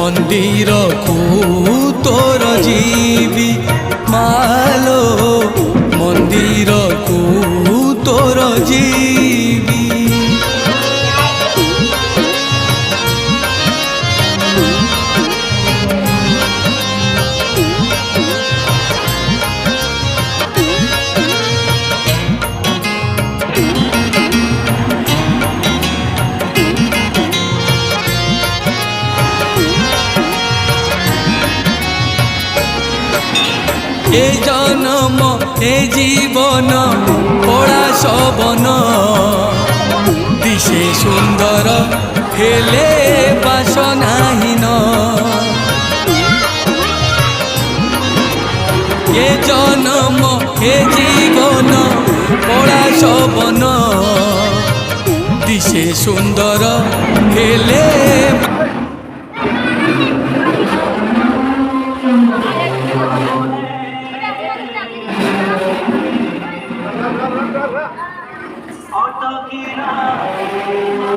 ମନ୍ଦିରକୁ ତୋର ଯିବି ମାଲୋ ମନ୍ଦିରକୁ ତୋର ଯିବି। এ জনম এ জীবন পড়া শবন দিশে সুন্দর হেলে বাসনাহীন। এ জনম এ জীবন পড়া শবন দিশে সুন্দর হেলে